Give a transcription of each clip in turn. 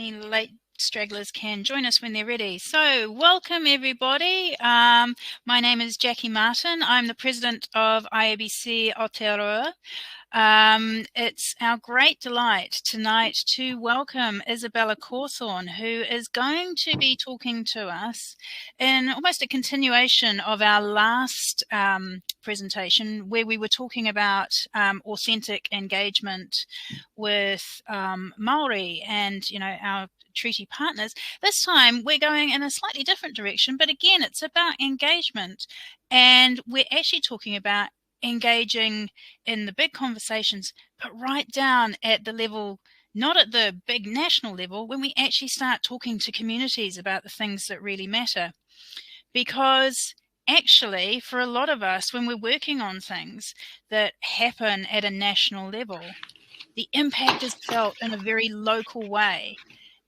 any late stragglers can join us when they're ready. So welcome everybody. My name is Jackie Martin. I'm the president of IABC Aotearoa. It's our great delight tonight to welcome Isabella Cawthorne, who is going to be talking to us in almost a continuation of our last presentation, where we were talking about authentic engagement with Maori and, you know, our treaty partners. This time we're going in a slightly different direction, but again, it's about engagement, and we're actually talking about engaging in the big conversations, but right down at the level, not at the big national level, when we actually start talking to communities about the things that really matter. Because actually, for a lot of us, when we're working on things that happen at a national level, the impact is felt in a very local way.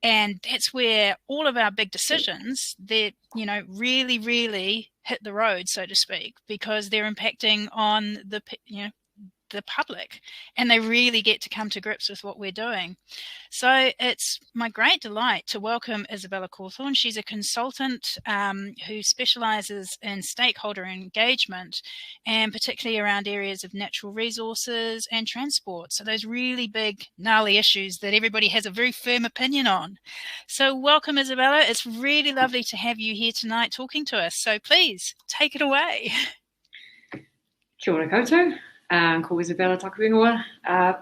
And that's where all of our big decisions that, you know, really, really hit the road, so to speak, because they're impacting on the, you know, the public, and they really get to come to grips with what we're doing. So it's my great delight to welcome Isabella Cawthorne. She's a consultant who specialises in stakeholder engagement, and particularly around areas of natural resources and transport. So those really big, gnarly issues that everybody has a very firm opinion on. So welcome, Isabella. It's really lovely to have you here tonight talking to us. So please take it away. Kia ora koutou. Ko Isabella Takuingoa. I'm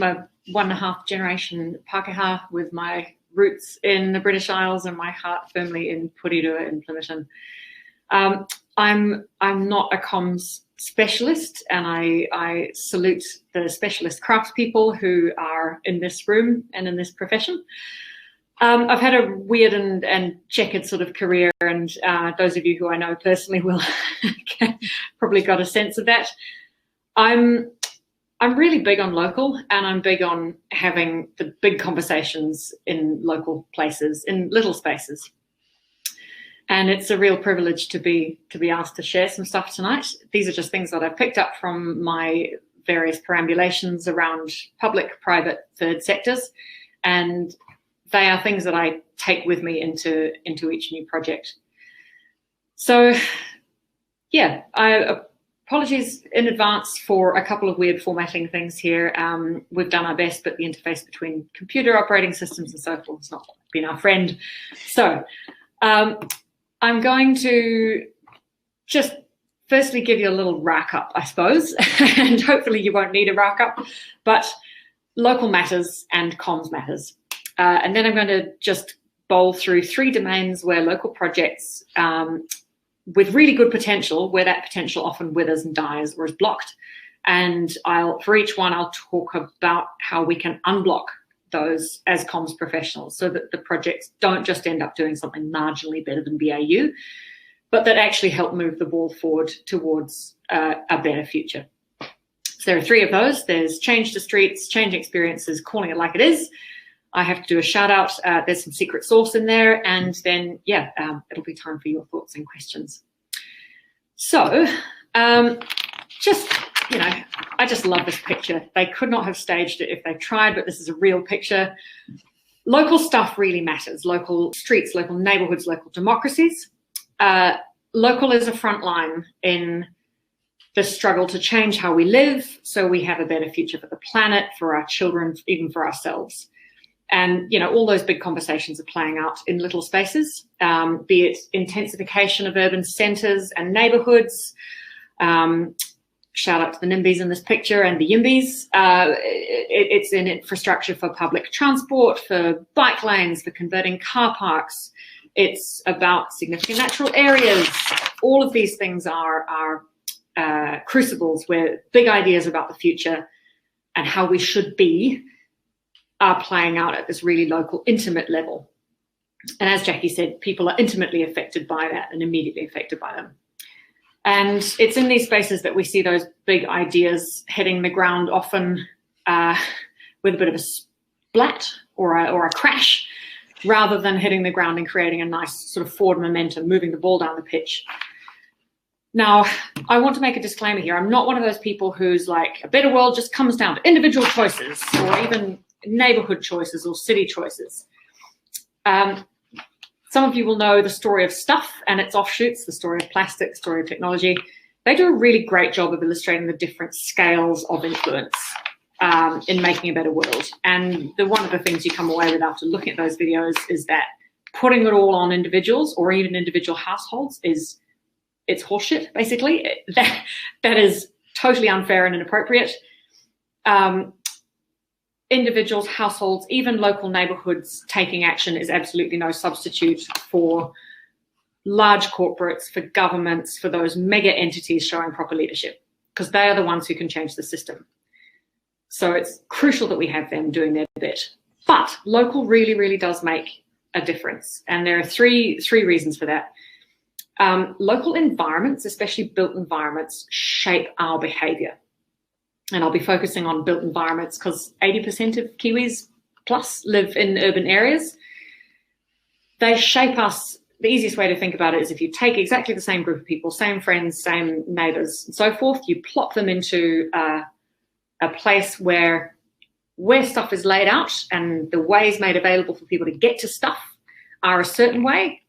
a 1.5 generation Pākehā with my roots in the British Isles and my heart firmly in Porirua in Plymouth. I'm not a comms specialist, and I salute the specialist craftspeople who are in this room and in this profession. I've had a weird and checkered sort of career, and those of you who I know personally will probably got a sense of that. I'm really big on local, and I'm big on having the big conversations in local places, in little spaces. And it's a real privilege to be asked to share some stuff tonight. These are just things that I've picked up from my various perambulations around public, private, third sectors, and they are things that I take with me into each new project. So, yeah, apologies in advance for a couple of weird formatting things here. We've done our best, but the interface between computer operating systems and so forth has not been our friend. So I'm going to just firstly give you a little rack up, I suppose, and hopefully you won't need a rack up, but local matters and comms matters. And then I'm going to just bowl through 3 domains where local projects with really good potential, where that potential often withers and dies or is blocked. And for each one, I'll talk about how we can unblock those as comms professionals so that the projects don't just end up doing something marginally better than BAU, but that actually help move the ball forward towards a better future. So there are 3 of those. There's change to streets, change experiences, calling it like it is. I have to do a shout out. There's some secret sauce in there, and then, yeah, it'll be time for your thoughts and questions. So just, you know, I just love this picture. They could not have staged it if they tried, but this is a real picture. Local stuff really matters. Local streets, local neighborhoods, local democracies. Local is a front line in the struggle to change how we live so we have a better future for the planet, for our children, even for ourselves. And, you know, all those big conversations are playing out in little spaces, be it intensification of urban centres and neighbourhoods. Shout out to the NIMBYs in this picture and the YIMBYs. It's in infrastructure for public transport, for bike lanes, for converting car parks. It's about significant natural areas. All of these things are crucibles where big ideas about the future and how we should be are playing out at this really local, intimate level. And as Jackie said, people are intimately affected by that and immediately affected by them. And it's in these spaces that we see those big ideas hitting the ground, often with a bit of a splat or a crash, rather than hitting the ground and creating a nice sort of forward momentum, moving the ball down the pitch. Now, I want to make a disclaimer here. I'm not one of those people who's like, a better world just comes down to individual choices or even neighborhood choices or city choices. Some of you will know the story of stuff and its offshoots, the story of plastic, the story of technology. They do a really great job of illustrating the different scales of influence in making a better world. And one of the things you come away with after looking at those videos is that putting it all on individuals or even individual households it's horseshit, basically. That is totally unfair and inappropriate. Individuals, households, even local neighbourhoods taking action is absolutely no substitute for large corporates, for governments, for those mega entities showing proper leadership, because they are the ones who can change the system. So it's crucial that we have them doing their bit. But local really, really does make a difference. And there are three reasons for that. Local environments, especially built environments, shape our behaviour. And I'll be focusing on built environments because 80% of Kiwis plus live in urban areas. They shape us. The easiest way to think about it is if you take exactly the same group of people, same friends, same neighbours, and so forth, you plop them into a place where stuff is laid out and the ways made available for people to get to stuff are a certain way,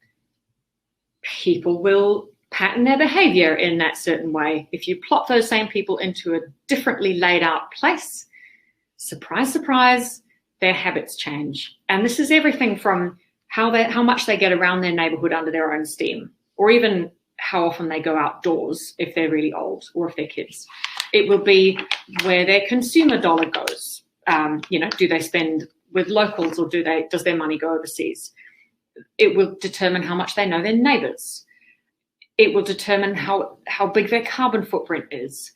people will pattern their behaviour in that certain way. If you plop those same people into a differently laid out place, surprise, surprise, their habits change. And this is everything from how much they get around their neighbourhood under their own steam, or even how often they go outdoors if they're really old or if they're kids. It will be where their consumer dollar goes. Do they spend with locals or does their money go overseas? It will determine how much they know their neighbours. It will determine how big their carbon footprint is.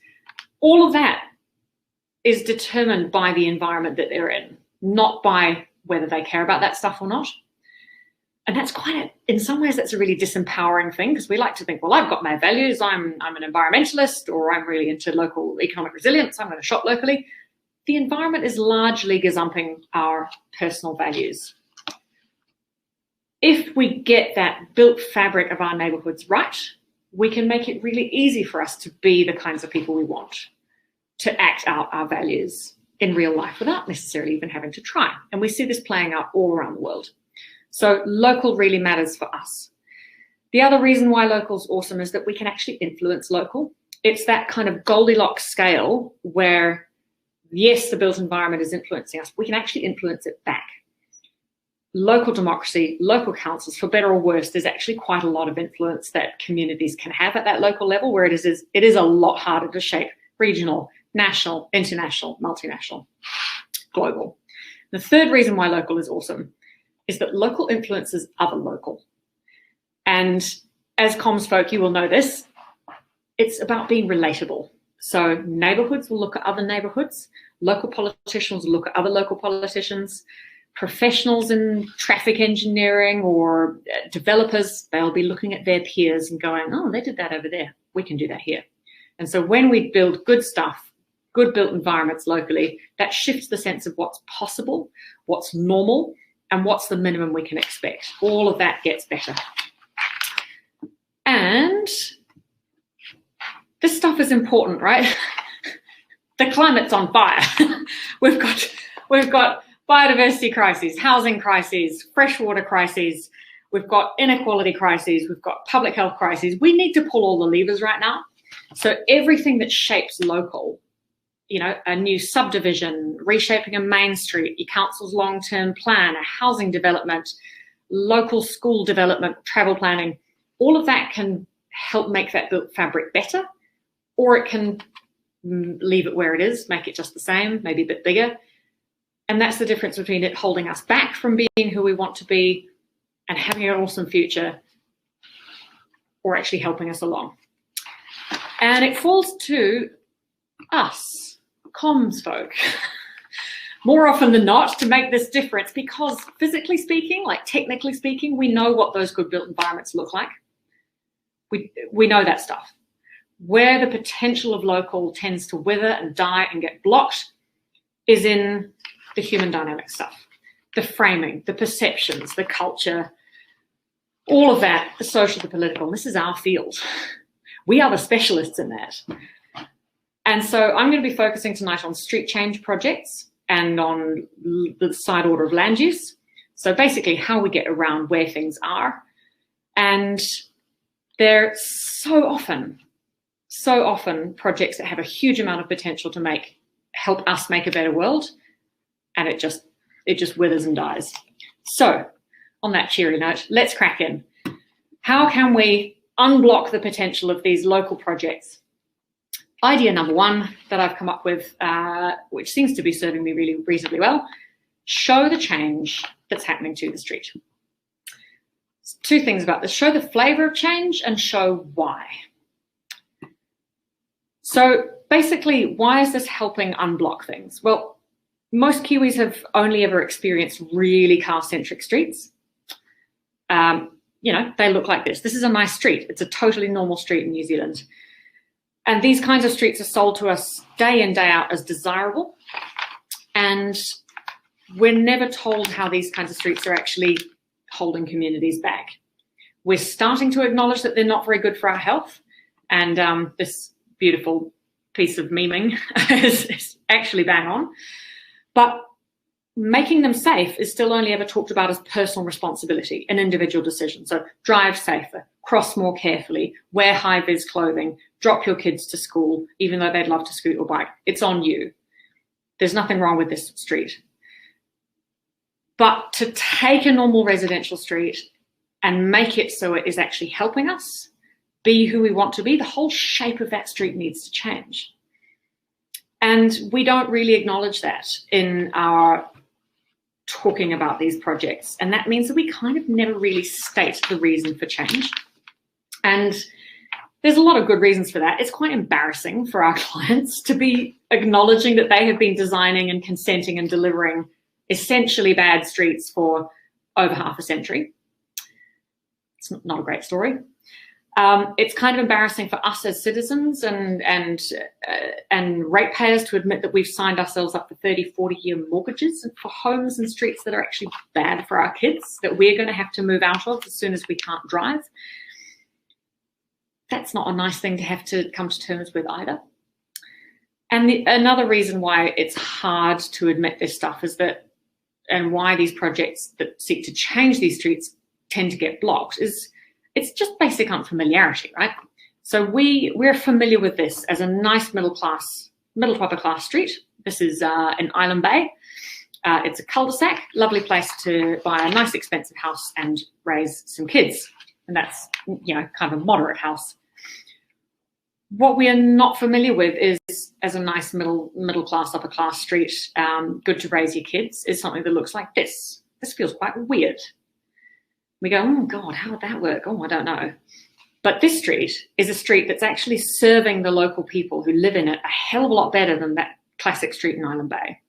All of that is determined by the environment that they're in, not by whether they care about that stuff or not. And that's in some ways, that's a really disempowering thing, because we like to think, well, I've got my values, I'm an environmentalist, or I'm really into local economic resilience, I'm going to shop locally. The environment is largely gazumping our personal values. If we get that built fabric of our neighbourhoods right, we can make it really easy for us to be the kinds of people we want, to act out our values in real life without necessarily even having to try. And we see this playing out all around the world. So local really matters for us. The other reason why local is awesome is that we can actually influence local. It's that kind of Goldilocks scale where, yes, the built environment is influencing us, we can actually influence it back. Local democracy, local councils, for better or worse, there's actually quite a lot of influence that communities can have at that local level, where it is a lot harder to shape regional, national, international, multinational, global. The third reason why local is awesome is that local influences other local. And as comms folk, you will know this, it's about being relatable. So neighbourhoods will look at other neighbourhoods, local politicians will look at other local politicians, professionals in traffic engineering or developers, they'll be looking at their peers and going, oh, they did that over there, we can do that here. And so when we build good stuff, good built environments locally, that shifts the sense of what's possible, what's normal, and what's the minimum we can expect. All of that gets better. And this stuff is important, right? The climate's on fire. We've got biodiversity crises, housing crises, freshwater crises. We've got inequality crises. We've got public health crises. We need to pull all the levers right now. So everything that shapes local, a new subdivision, reshaping a main street, your council's long-term plan, a housing development, local school development, travel planning, all of that can help make that built fabric better, or it can leave it where it is, make it just the same, maybe a bit bigger. And that's the difference between it holding us back from being who we want to be and having an awesome future, or actually helping us along. And it falls to us, comms folk, more often than not, to make this difference, because physically speaking, like technically speaking, we know what those good built environments look like. We know that stuff. Where the potential of local tends to wither and die and get blocked is in the human dynamic stuff, the framing, the perceptions, the culture, all of that, the social, the political. This is our field. We are the specialists in that. And so I'm going to be focusing tonight on street change projects and on the side order of land use. So basically how we get around where things are. And they're so often projects that have a huge amount of potential to help us make a better world, and it just withers and dies. So on that cheery note, let's crack in. How can we unblock the potential of these local projects? Idea number one that I've come up with, which seems to be serving me really reasonably well: show the change that's happening to the street. Two things about this: show the flavor of change and show why. So basically, why is this helping unblock things? Well, most Kiwis have only ever experienced really car-centric streets. They look like this. This is a nice street. It's a totally normal street in New Zealand. And these kinds of streets are sold to us day in, day out as desirable. And we're never told how these kinds of streets are actually holding communities back. We're starting to acknowledge that they're not very good for our health. And this beautiful piece of memeing is actually bang on. But making them safe is still only ever talked about as personal responsibility, an individual decision. So drive safer, cross more carefully, wear high-vis clothing, drop your kids to school, even though they'd love to scoot or bike. It's on you. There's nothing wrong with this street. But to take a normal residential street and make it so it is actually helping us be who we want to be, the whole shape of that street needs to change. And we don't really acknowledge that in our talking about these projects. And that means that we kind of never really state the reason for change. And there's a lot of good reasons for that. It's quite embarrassing for our clients to be acknowledging that they have been designing and consenting and delivering essentially bad streets for over half a century. It's not a great story. It's kind of embarrassing for us as citizens and ratepayers to admit that we've signed ourselves up for 30, 40-year mortgages for homes and streets that are actually bad for our kids, that we're going to have to move out of as soon as we can't drive. That's not a nice thing to have to come to terms with either. And another reason why it's hard to admit this stuff is that, and why these projects that seek to change these streets tend to get blocked, is it's just basic unfamiliarity, right? So we're familiar with this as a nice middle upper class street. This is in Island Bay. It's a cul-de-sac, lovely place to buy a nice expensive house and raise some kids. And that's, kind of a moderate house. What we are not familiar with is, as a nice middle class, upper class street, good to raise your kids, is something that looks like this. This feels quite weird. We go, oh God, how would that work? Oh, I don't know. But this street is a street that's actually serving the local people who live in it a hell of a lot better than that classic street in Island Bay.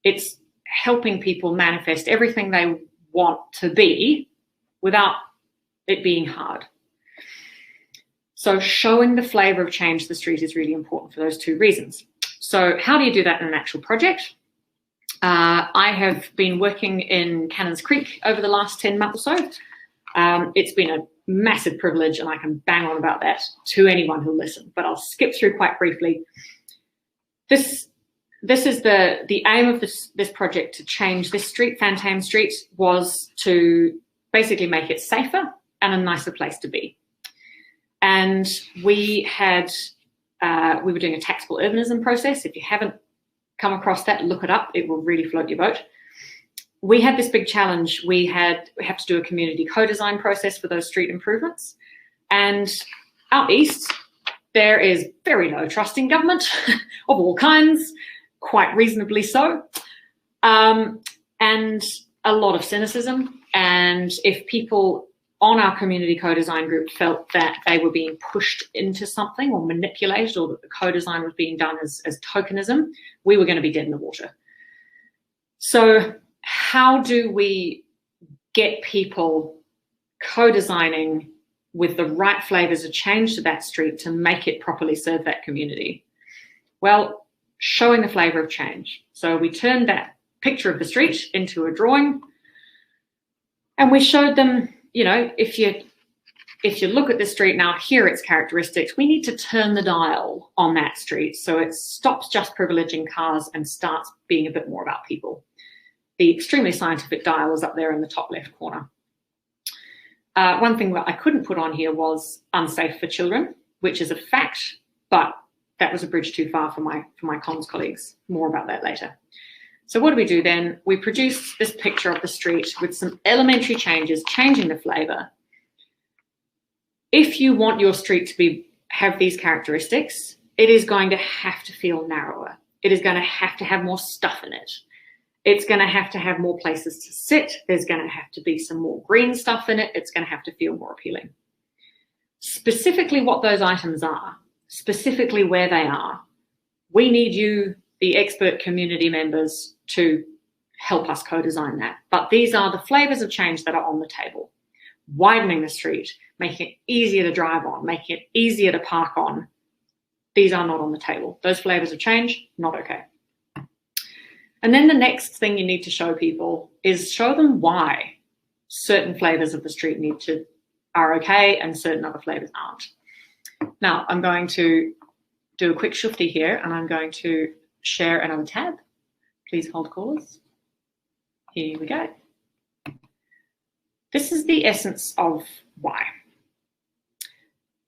It's helping people manifest everything they want to be without it being hard. So showing the flavor of change to the street is really important for those two reasons. So how do you do that in an actual project? I have been working in Cannons Creek over the last 10 months or so. It's been a massive privilege, and I can bang on about that to anyone who'll listen, but I'll skip through quite briefly. This is the aim of this project to change this street, Fantame Street, was to basically make it safer and a nicer place to be. And we were doing a taxable urbanism process. If you haven't come across that, look it up. It will really float your boat. We had this big challenge. We have to do a community co-design process for those street improvements. And out east, there is very low trust in government of all kinds, quite reasonably so, and a lot of cynicism. And if people on our community co-design group felt that they were being pushed into something or manipulated, or that the co-design was being done as tokenism, we were going to be dead in the water. So how do we get people co-designing with the right flavors of change to that street to make it properly serve that community? Well, showing the flavor of change. So we turned that picture of the street into a drawing, and we showed them, if you look at the street now, here are its characteristics. We need to turn the dial on that street so it stops just privileging cars and starts being a bit more about people. the extremely scientific dial is up there in the top left corner. One thing that I couldn't put on here was unsafe for children, which is a fact, but that was a bridge too far for my comms colleagues. More about that later. So what do we do then? We produce this picture of the street with some elementary changes, changing the flavour. If you want your street to have these characteristics, it is going to have to feel narrower. It is going to have more stuff in it. It's going to have more places to sit. There's going to have to be some more green stuff in it. It's going to have to feel more appealing. Specifically what those items are, specifically where they are, we need you, the expert community members, to help us co-design that. But these are the flavors of change that are on the table. Widening the street, making it easier to drive on, making it easier to park on. These are not on the table. Those flavors of change, not okay. And then the next thing you need to show people is show them why certain flavors of the street are okay and certain other flavors aren't. Now, I'm going to do a quick shifty here, and I'm going to share another tab. Please hold callers. Here we go. This is the essence of why.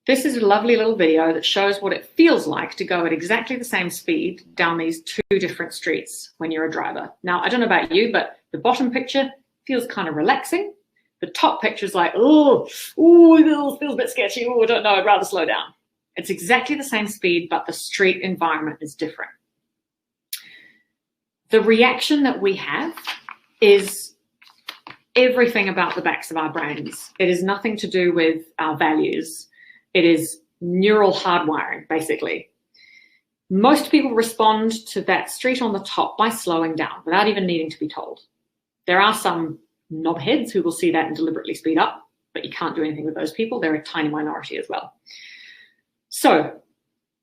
This is a lovely little video that shows what it feels like to go at exactly the same speed down these two different streets when you're a driver. Now, I don't know about you, but the bottom picture feels kind of relaxing. The top picture is like, oh, it feels a bit sketchy. Oh, I don't know, I'd rather slow down. It's exactly the same speed, but the street environment is different. The reaction that we have is everything about the backs of our brains. It is nothing to do with our values. It is neural hardwiring, basically. Most people respond to that street on the top by slowing down without even needing to be told. There are some knobheads who will see that and deliberately speed up, but you can't do anything with those people. They're a tiny minority as well. So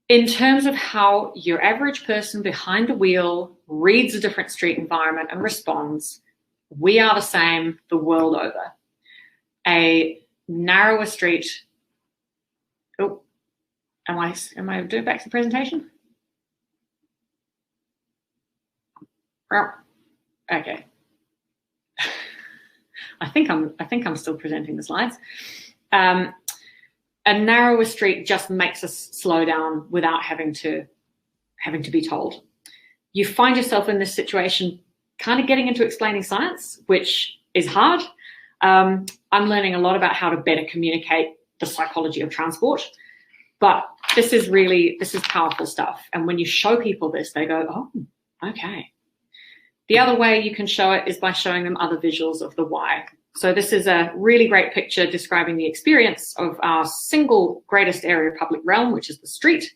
in terms of how your average person behind the wheel reads a different street environment and responds, we are the same the world over. A narrower street. Oh, am I doing back to the presentation? Okay. I think I'm still presenting the slides. A narrower street just makes us slow down without having to be told. You find yourself in this situation kind of getting into explaining science, which is hard. I'm learning a lot about how to better communicate the psychology of transport, but this is powerful stuff. And when you show people this, they go, oh, okay. The other way you can show it is by showing them other visuals of the why. So this is a really great picture describing the experience of our single greatest area of public realm, which is the street,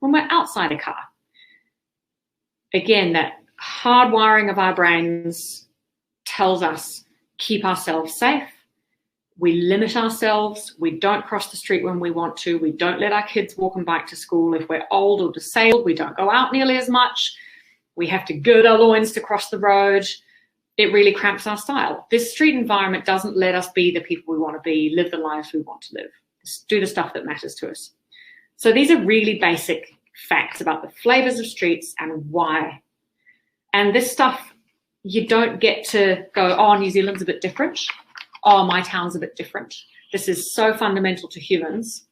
when we're outside a car. Again, that hardwiring of our brains tells us keep ourselves safe. We limit ourselves. We don't cross the street when we want to. We don't let our kids walk and bike to school. If we're old or disabled, we don't go out nearly as much. We have to gird our loins to cross the road. It really cramps our style. This street environment doesn't let us be the people we want to be, live the lives we want to live, do the stuff that matters to us. So these are really basic facts about the flavors of streets and why. And this stuff, you don't get to go, oh, New Zealand's a bit different. Oh, my town's a bit different. This is so fundamental to humans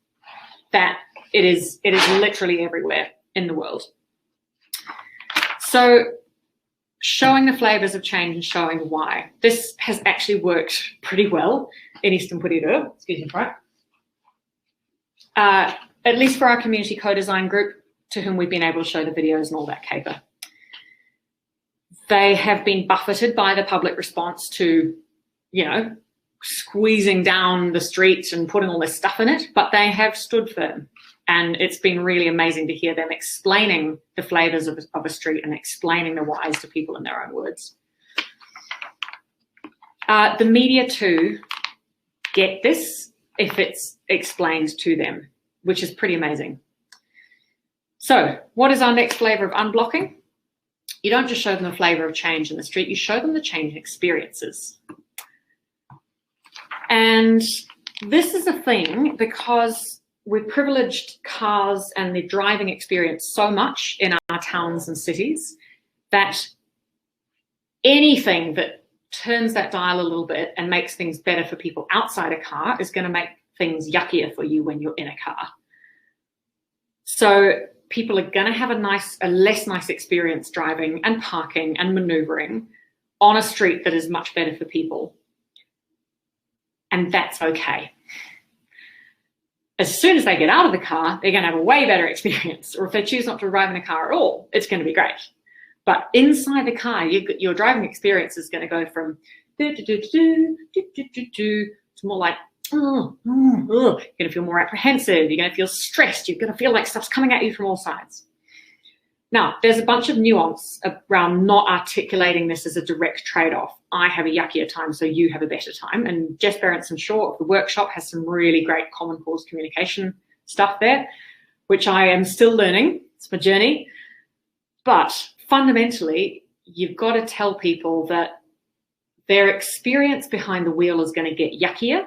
that it is literally everywhere in the world. So showing the flavors of change and showing why. This has actually worked pretty well in Eastern Aotearoa, excuse me, right? At least for our community co-design group, to whom we've been able to show the videos and all that caper. They have been buffeted by the public response to, squeezing down the streets and putting all this stuff in it, but they have stood firm. And it's been really amazing to hear them explaining the flavors of a street and explaining the whys to people in their own words. The media too get this if it's explained to them, which is pretty amazing. So what is our next flavor of unblocking? You don't just show them the flavor of change in the street, you show them the change experiences. And this is a thing because we've privileged cars and the driving experience so much in our towns and cities that anything that turns that dial a little bit and makes things better for people outside a car is going to make things yuckier for you when you're in a car. So people are going to have a less nice experience driving and parking and maneuvering on a street that is much better for people. And that's okay. As soon as they get out of the car, they're going to have a way better experience. Or if they choose not to drive in a car at all, it's going to be great. But inside the car, your driving experience is going to go from to more like, you're going to feel more apprehensive. You're going to feel stressed. You're going to feel like stuff's coming at you from all sides. Now, there's a bunch of nuance around not articulating this as a direct trade-off. I have a yuckier time, so you have a better time. And Jess Berenson-Shaw of the workshop has some really great common cause communication stuff there, which I am still learning. It's my journey. But fundamentally, you've got to tell people that their experience behind the wheel is going to get yuckier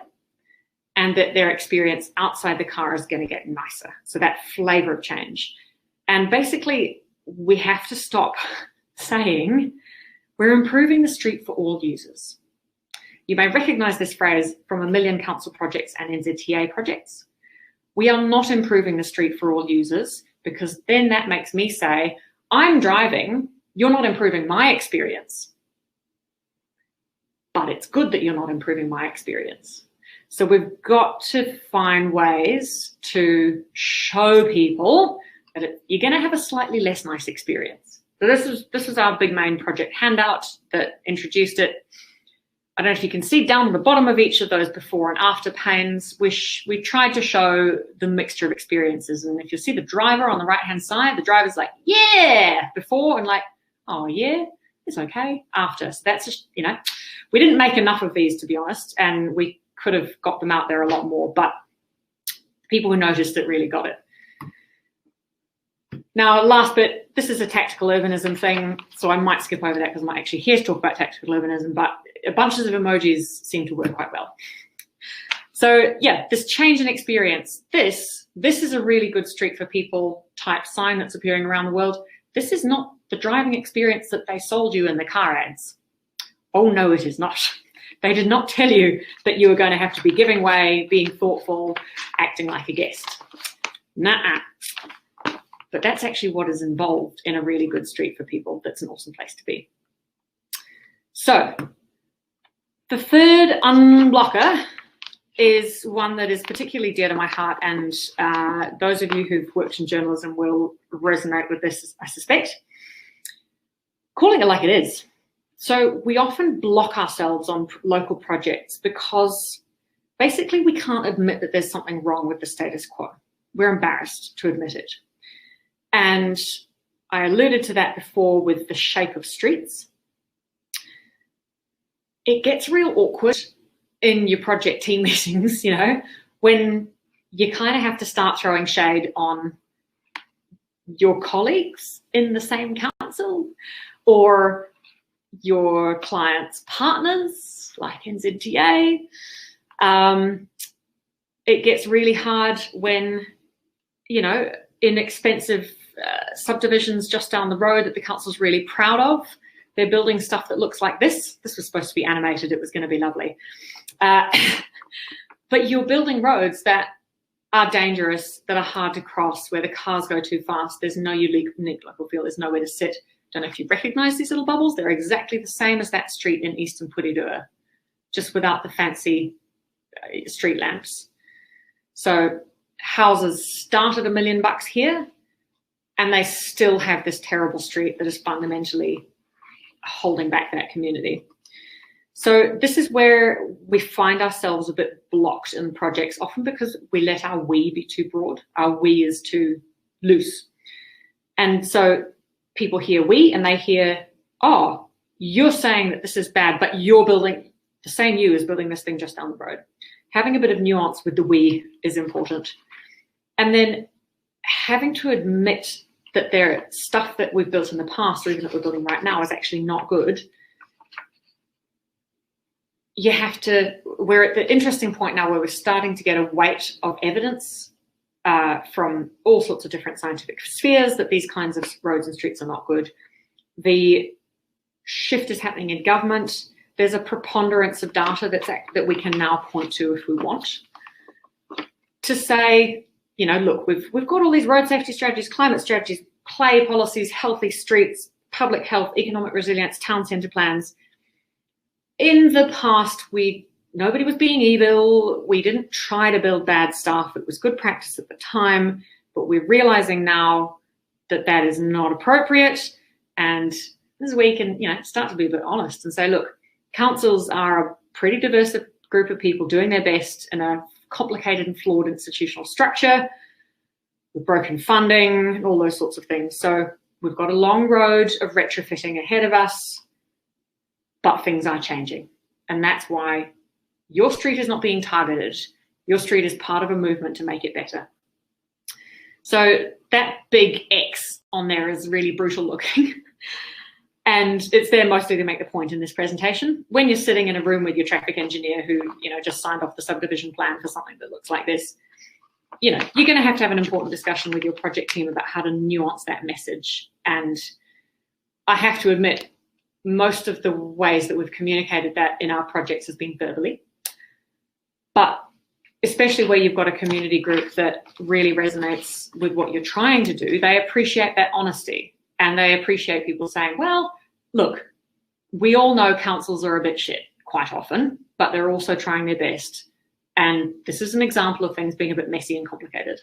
and that their experience outside the car is going to get nicer. So that flavor of change. And basically, we have to stop saying we're improving the street for all users. You may recognize this phrase from a million council projects and NZTA projects. We are not improving the street for all users, because then that makes me say, I'm driving, you're not improving my experience. But it's good that you're not improving my experience. So we've got to find ways to show people that you're going to have a slightly less nice experience. So this is our big main project handout that introduced it. I don't know if you can see down the bottom of each of those before and after panes, we tried to show the mixture of experiences. And if you see the driver on the right-hand side, the driver's like, yeah, before, and like, oh yeah, it's okay, after. So that's just, we didn't make enough of these, to be honest, and we could have got them out there a lot more, but people who noticed it really got it. Now, last bit, this is a tactical urbanism thing, so I might skip over that because I'm not actually here to talk about tactical urbanism, but bunches of emojis seem to work quite well. So yeah, this change in experience, this is a really good street for people type sign that's appearing around the world. This is not the driving experience that they sold you in the car ads. Oh no, it is not. They did not tell you that you were going to have to be giving way, being thoughtful, acting like a guest. Nuh-uh. But that's actually what is involved in a really good street for people. That's an awesome place to be. So the third unblocker is one that is particularly dear to my heart, and those of you who've worked in journalism will resonate with this, I suspect. Calling it like it is. So we often block ourselves on local projects because basically we can't admit that there's something wrong with the status quo. We're embarrassed to admit it. And I alluded to that before with the shape of streets. It gets real awkward in your project team meetings, when you kind of have to start throwing shade on your colleagues in the same council or your clients' partners like NZTA. It gets really hard when, inexpensive subdivisions just down the road that the council's really proud of, they're building stuff that looks like this. This was supposed to be animated. It was going to be lovely. But you're building roads that are dangerous, that are hard to cross, where the cars go too fast. There's no unique local feel. There's nowhere to sit. Don't know if you recognize these little bubbles. They're exactly the same as that street in Eastern Porirua, just without the fancy street lamps. So houses start at $1 million here, and they still have this terrible street that is fundamentally holding back that community. So this is where we find ourselves a bit blocked in projects, often because we let our we be too broad. Our we is too loose. And so people hear we and they hear, oh, you're saying that this is bad, but you're building, the same you is building this thing just down the road. Having a bit of nuance with the we is important. And then having to admit that there stuff that we've built in the past, or even that we're building right now, is actually not good. You have to, we're at the interesting point now where we're starting to get a weight of evidence from all sorts of different scientific spheres that these kinds of roads and streets are not good. The shift is happening in government. There's a preponderance of data that we can now point to if we want to say, you know, look, we've got all these road safety strategies, climate strategies, play policies, healthy streets, public health, economic resilience, town centre plans. In the past, nobody was being evil. We didn't try to build bad stuff. It was good practice at the time, but we're realizing now that that is not appropriate. And this is where you can, you know, start to be a bit honest and say, look, councils are a pretty diverse group of people doing their best in a complicated and flawed institutional structure with broken funding and all those sorts of things. So we've got a long road of retrofitting ahead of us, but things are changing. And that's why your street is not being targeted. Your street is part of a movement to make it better. So that big X on there is really brutal looking. And it's there mostly to make the point in this presentation. When you're sitting in a room with your traffic engineer who, you know, just signed off the subdivision plan for something that looks like this, you know, you're going to have an important discussion with your project team about how to nuance that message. And I have to admit, most of the ways that we've communicated that in our projects has been verbally. But especially where you've got a community group that really resonates with what you're trying to do, they appreciate that honesty. And they appreciate people saying, well, look, we all know councils are a bit shit quite often, but they're also trying their best. And this is an example of things being a bit messy and complicated.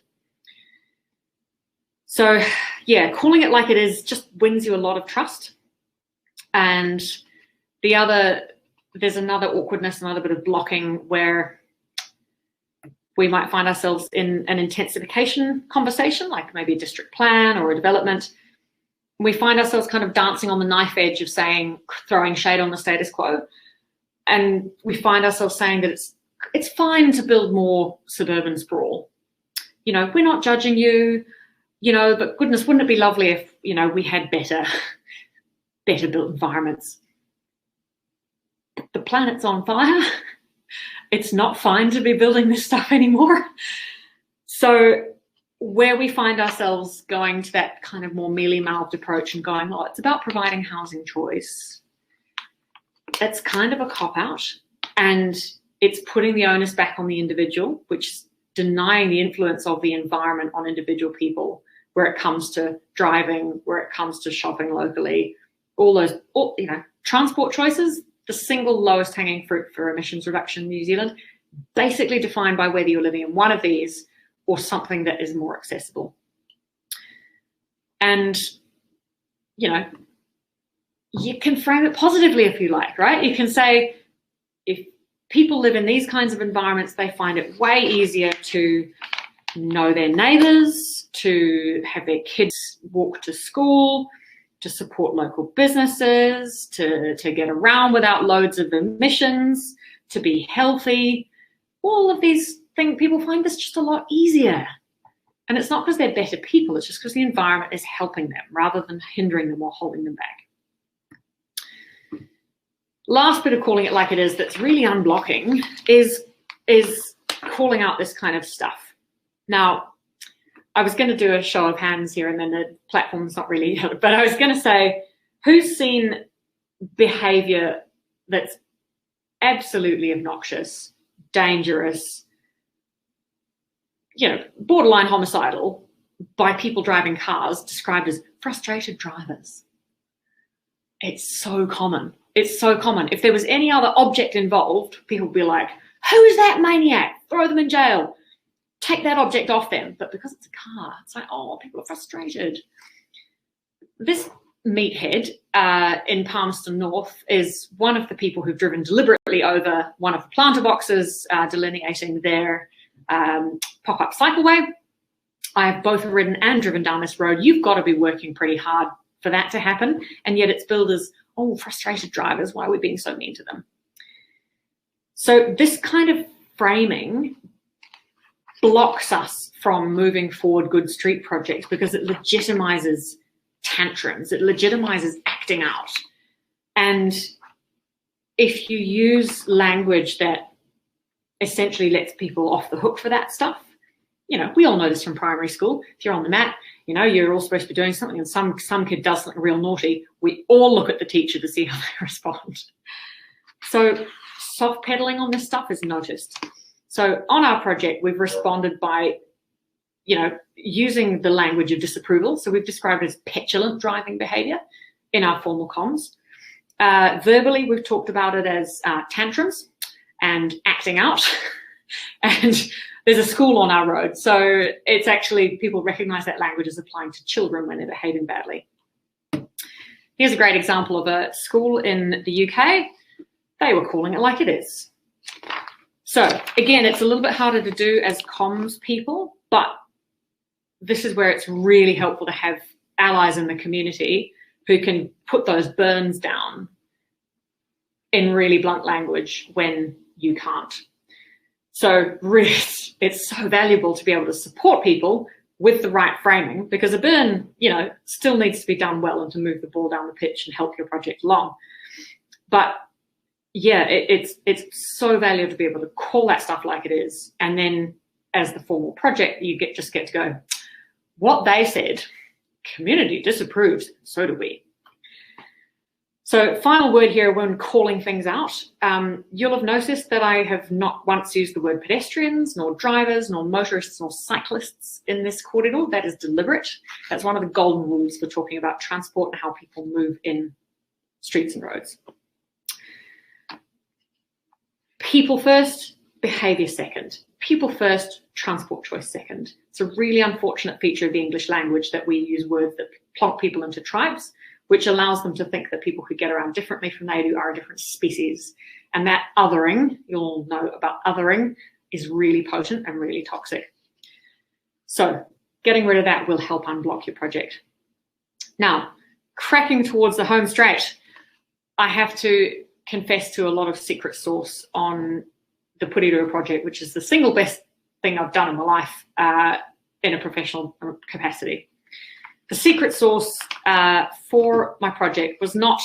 So, yeah, calling it like it is just wins you a lot of trust. And there's another awkwardness, another bit of blocking where we might find ourselves in an intensification conversation, like maybe a district plan or a development. We find ourselves kind of dancing on the knife edge of throwing shade on the status quo. And we find ourselves saying that it's fine to build more suburban sprawl. You know, we're not judging you, you know, but goodness, wouldn't it be lovely if, you know, we had better built environments? The planet's on fire. It's not fine to be building this stuff anymore. So where we find ourselves going to that kind of more mealy-mouthed approach and going, oh, it's about providing housing choice, it's kind of a cop-out, and it's putting the onus back on the individual, which is denying the influence of the environment on individual people, where it comes to driving, where it comes to shopping locally, all those, you know, transport choices, the single lowest hanging fruit for emissions reduction in New Zealand, basically defined by whether you're living in one of these or something that is more accessible. And, you know, you can frame it positively if you like, right? You can say, if people live in these kinds of environments, they find it way easier to know their neighbours, to have their kids walk to school, to support local businesses, to get around without loads of emissions, to be healthy. All of these things, people find this just a lot easier. And it's not because they're better people, it's just because the environment is helping them rather than hindering them or holding them back. Last bit of calling it like it is that's really unblocking is calling out this kind of stuff. Now, I was going to do a show of hands here and then the platform's not really, but I was going to say, who's seen behavior that's absolutely obnoxious, dangerous, you know, borderline homicidal by people driving cars described as frustrated drivers? It's so common. It's so common. If there was any other object involved, people would be like, who is that maniac? Throw them in jail. Take that object off them. But because it's a car, it's like, oh, people are frustrated. This meathead in Palmerston North is one of the people who've driven deliberately over one of the planter boxes delineating their pop-up cycleway. I have both ridden and driven down this road. You've got to be working pretty hard for that to happen. And yet it's billed as, oh, frustrated drivers, why are we being so mean to them? So this kind of framing blocks us from moving forward good street projects because it legitimizes tantrums, it legitimizes acting out. And if you use language that essentially lets people off the hook for that stuff, we all know this from primary school. If you're on the mat, you're all supposed to be doing something, and some kid does something real naughty. We all look at the teacher to see how they respond. So soft pedaling on this stuff is noticed. So on our project, we've responded by, using the language of disapproval. So we've described it as petulant driving behavior in our formal comms. Verbally, we've talked about it as tantrums and acting out. And there's a school on our road. So it's actually, people recognize that language as applying to children when they're behaving badly. Here's a great example of a school in the UK. They were calling it like it is. So again, it's a little bit harder to do as comms people, but this is where it's really helpful to have allies in the community who can put those burns down in really blunt language when you can't. So really, it's so valuable to be able to support people with the right framing, because a burn, still needs to be done well and to move the ball down the pitch and help your project along. But yeah, it's so valuable to be able to call that stuff like it is. And then as the formal project, you just get to go, what they said, community disapproves, so do we. So final word here when calling things out, you'll have noticed that I have not once used the word pedestrians, nor drivers, nor motorists, nor cyclists in this corridor. That is deliberate. That's one of the golden rules for talking about transport and how people move in streets and roads. People first, behaviour second. People first, transport choice second. It's a really unfortunate feature of the English language that we use words that plonk people into tribes, which allows them to think that people who get around differently from they do are a different species. And that othering, you'll know about othering, is really potent and really toxic. So getting rid of that will help unblock your project. Now, cracking towards the home straight, I have to confess to a lot of secret sauce on the Aotearoa project, which is the single best thing I've done in my life in a professional capacity. The secret sauce for my project was not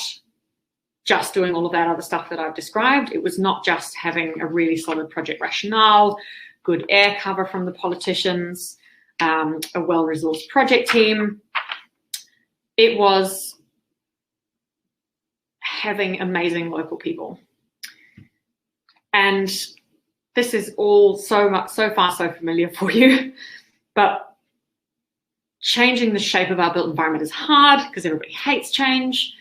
just doing all of that other stuff that I've described. It was not just having a really solid project rationale, good air cover from the politicians, a well-resourced project team. It was having amazing local people. And this is all so far so familiar for you, but changing the shape of our built environment is hard because everybody hates change,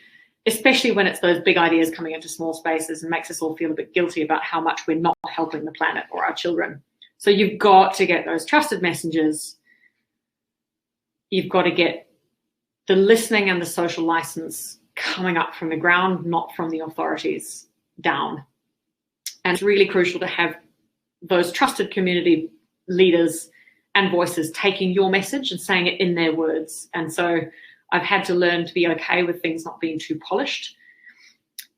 especially when it's those big ideas coming into small spaces and makes us all feel a bit guilty about how much we're not helping the planet or our children. So you've got to get those trusted messengers. You've got to get the listening and the social license coming up from the ground, not from the authorities down. And it's really crucial to have those trusted community leaders and voices taking your message and saying it in their words. And so I've had to learn to be okay with things not being too polished.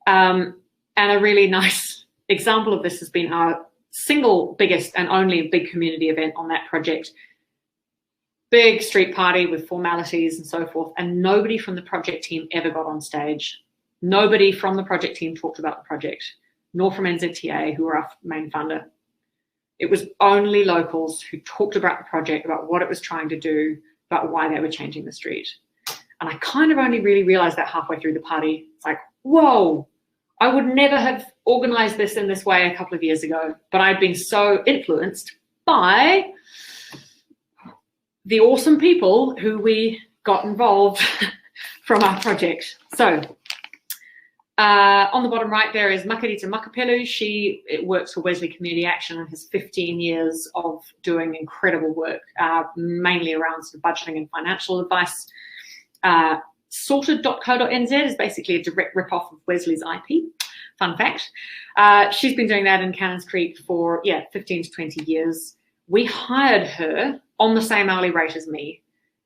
And a really nice example of this has been our single biggest and only big community event on that project. Big street party with formalities and so forth. And nobody from the project team ever got on stage. Nobody from the project team talked about the project, nor from NZTA, who are our main funder. It was only locals who talked about the project, about what it was trying to do, about why they were changing the street. And I kind of only really realized that halfway through the party. It's like, whoa, I would never have organized this in this way a couple of years ago, but I'd been so influenced by the awesome people who we got involved from our project. So on the bottom right there is Makarita Makapelu. She works for Wesley Community Action and has 15 years of doing incredible work, mainly around sort of budgeting and financial advice. Sorted.co.nz is basically a direct rip-off of Wesley's IP. Fun fact. She's been doing that in Cannons Creek for 15 to 20 years. We hired her on the same hourly rate as me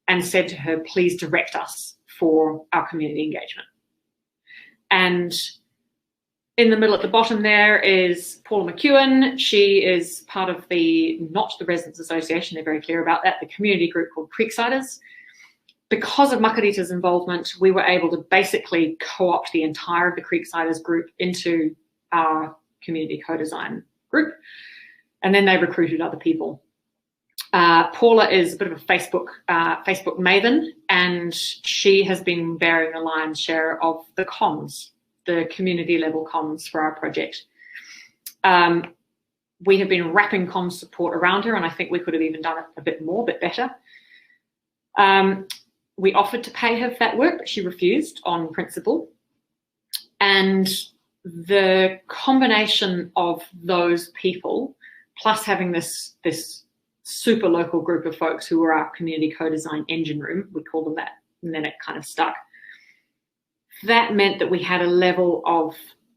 and said to her, please direct us for our community engagement. And in the middle at the bottom there is Paula McEwen. She is part of not the Residents Association, they're very clear about that, the community group called Creeksiders. Because of Makarita's involvement, we were able to basically co-opt the entire of the Creeksiders group into our community co-design group. And then they recruited other people. Paula is a bit of a Facebook maven, and she has been bearing the lion's share of the comms, the community level comms for our project. We have been wrapping comms support around her, and I think we could have even done it a bit more, a bit better. We offered to pay her for that work, but she refused on principle. And the combination of those people, plus having this super local group of folks who were our community co-design engine room, we call them that, and then it kind of stuck. That meant that we had a level of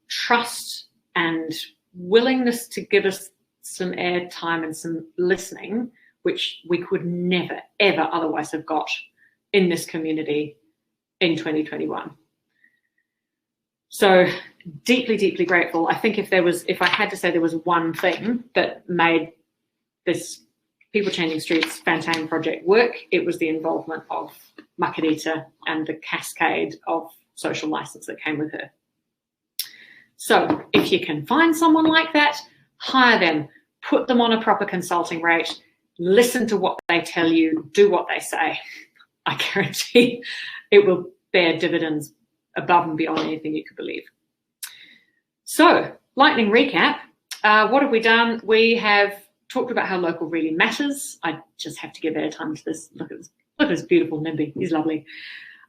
trust and willingness to give us some airtime and some listening, which we could never, ever otherwise have got in this community in 2021. So deeply, deeply grateful. I think if I had to say there was one thing that made this People Changing Streets Fantain project work, it was the involvement of Makarita and the cascade of social license that came with her. So if you can find someone like that, hire them, put them on a proper consulting rate, listen to what they tell you, do what they say. I guarantee it will bear dividends above and beyond anything you could believe. So, lightning recap. What have we done? We have talked about how local really matters. I just have to give airtime to this. Look at this beautiful NIMBY. He's lovely.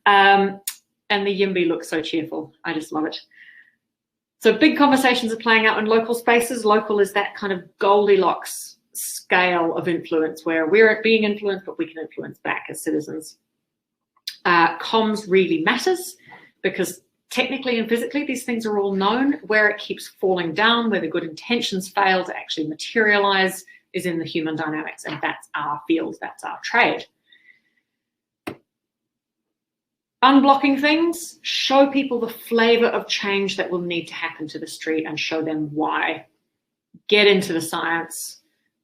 And the Yimby looks so cheerful. I just love it. So big conversations are playing out in local spaces. Local is that kind of Goldilocks scale of influence where we're being influenced, but we can influence back as citizens. Comms really matters because technically and physically these things are all known. Where it keeps falling down, where the good intentions fail to actually materialize, is in the human dynamics, and that's our field, that's our trade. Unblocking things, show people the flavor of change that will need to happen to the street and show them why. Get into the science.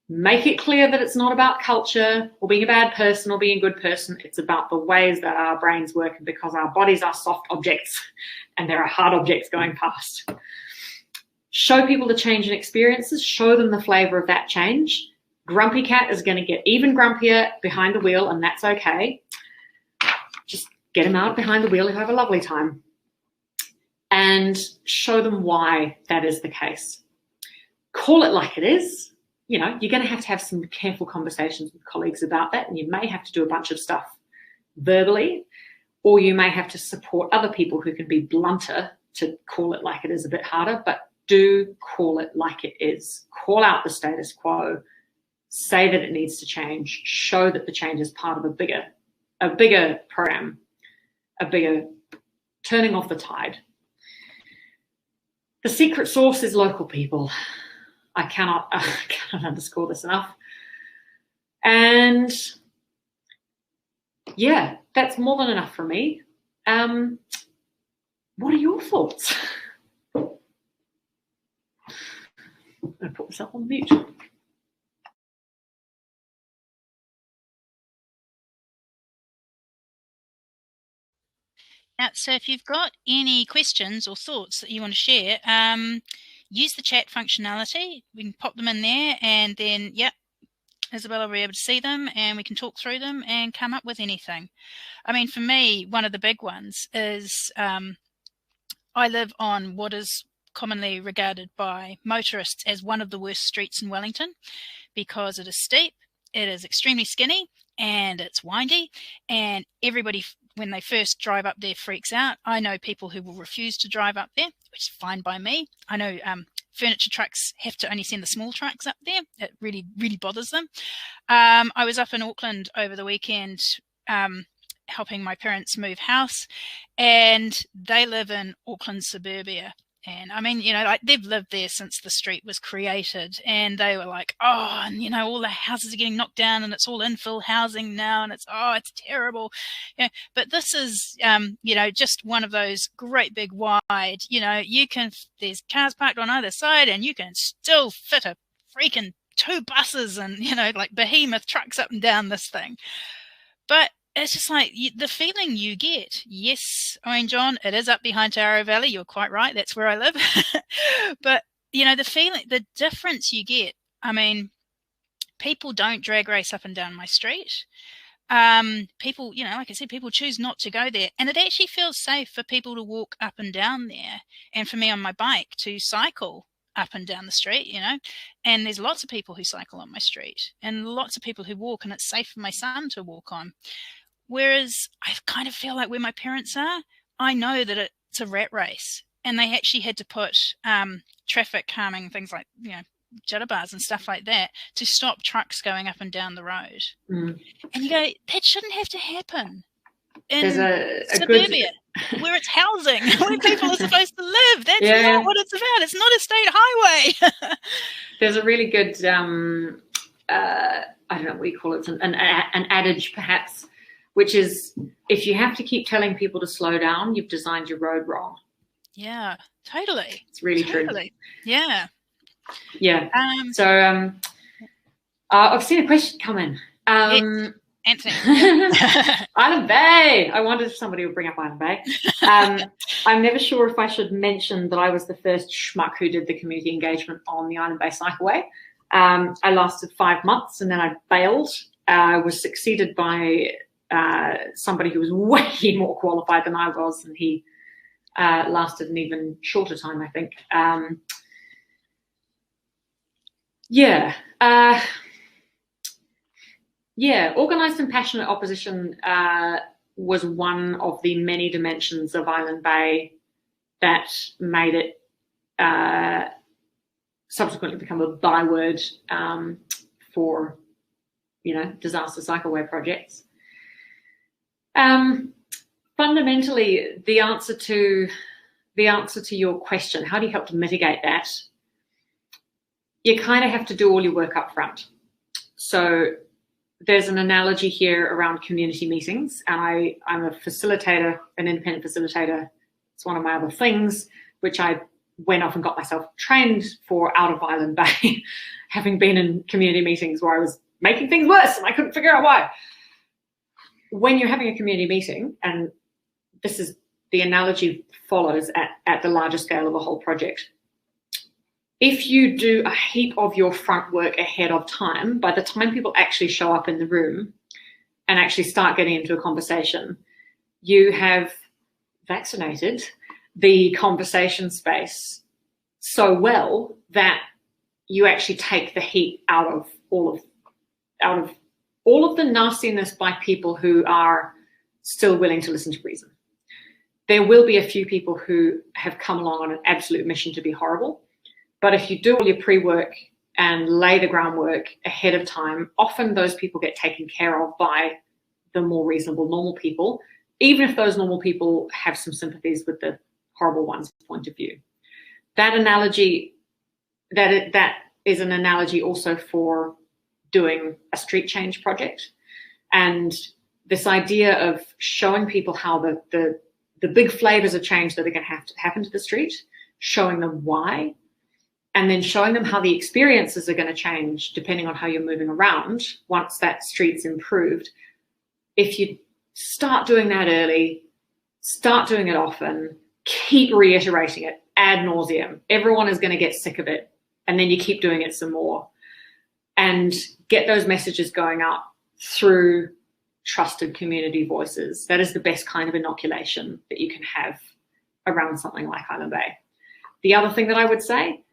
Make it clear that it's not about culture or being a bad person or being a good person. It's about the ways that our brains work, and because our bodies are soft objects and there are hard objects going past. Show people the change in experiences. Show them the flavor of that change. Grumpy Cat is going to get even grumpier behind the wheel, and that's okay. Just get him out behind the wheel. He'll have a lovely time. And show them why that is the case. Call it like it is. You know, you're going to have some careful conversations with colleagues about that, and you may have to do a bunch of stuff verbally, or you may have to support other people who can be blunter to call it like it is a bit harder, but do call it like it is. Call out the status quo, say that it needs to change, show that the change is part of a bigger program, a bigger turning off the tide. The secret sauce is local people. I cannot underscore this enough. And yeah, that's more than enough for me. What are your thoughts? I'm going to put myself on mute. Now, so if you've got any questions or thoughts that you want to share, use the chat functionality. We can pop them in there, and then, yep, Isabella will be able to see them, and we can talk through them and come up with anything. I mean, for me, one of the big ones is I live on what is commonly regarded by motorists as one of the worst streets in Wellington because it is steep, it is extremely skinny, and it's windy, and everybody, when they first drive up there, freaks out. I know people who will refuse to drive up there, which is fine by me. I know furniture trucks have to only send the small trucks up there. It really, really bothers them. I was up in Auckland over the weekend helping my parents move house, and they live in Auckland suburbia. And I mean, you know, like they've lived there since the street was created, and they were like, oh, and you know, all the houses are getting knocked down and it's all infill housing now, and it's terrible. Yeah, but this is, you know, just one of those great big wide, you know, there's cars parked on either side and you can still fit a freaking 2 buses and, you know, like behemoth trucks up and down this thing. But it's just like the feeling you get. Yes, I mean, John, it is up behind Aotearoa Valley. You're quite right. That's where I live. But, you know, the feeling, the difference you get, I mean, people don't drag race up and down my street. People, like I said, people choose not to go there, and it actually feels safe for people to walk up and down there, and for me on my bike to cycle up and down the street, and there's lots of people who cycle on my street and lots of people who walk, and it's safe for my son to walk on. Whereas I kind of feel like where my parents are, I know that it's a rat race, and they actually had to put traffic calming things like, jitterbars and stuff like that to stop trucks going up and down the road. And you go, that shouldn't have to happen in suburbia, where it's housing, where people are supposed to live. That's not what it's about. It's not a state highway. There's a really good, I don't know what you call it, an adage perhaps, which is, if you have to keep telling people to slow down, you've designed your road wrong. Yeah, totally. It's really true. Yeah. Yeah. I've seen a question come in. Yes. Anthony. Island Bay. I wondered if somebody would bring up Island Bay. I'm never sure if I should mention that I was the first schmuck who did the community engagement on the Island Bay Cycleway. I lasted 5 months and then I bailed. I was succeeded by somebody who was way more qualified than I was, and he lasted an even shorter time, I think. Organised and passionate opposition was one of the many dimensions of Island Bay that made it subsequently become a byword for, disaster cycleway projects. Fundamentally, the answer to your question, how do you help to mitigate that? You kind of have to do all your work up front. So there's an analogy here around community meetings, and I'm a facilitator, an independent facilitator. It's one of my other things, which I went off and got myself trained for out of Island Bay, having been in community meetings where I was making things worse and I couldn't figure out why. When you're having a community meeting, and this is the analogy follows at the larger scale of a whole project, if you do a heap of your front work ahead of time, by the time people actually show up in the room and actually start getting into a conversation, you have vaccinated the conversation space so well that you actually take the heat out of all of the nastiness by people who are still willing to listen to reason. There will be a few people who have come along on an absolute mission to be horrible. But if you do all your pre-work and lay the groundwork ahead of time, often those people get taken care of by the more reasonable, normal people, even if those normal people have some sympathies with the horrible one's point of view. That analogy, that is an analogy also for doing a street change project. And this idea of showing people how the big flavors of change that are going to have to happen to the street, showing them why, and then showing them how the experiences are going to change depending on how you're moving around once that street's improved. If you start doing that early, start doing it often, keep reiterating it ad nauseum, everyone is going to get sick of it. And then you keep doing it some more and get those messages going up through trusted community voices. That is the best kind of inoculation that you can have around something like Island Bay. The other thing that I would say,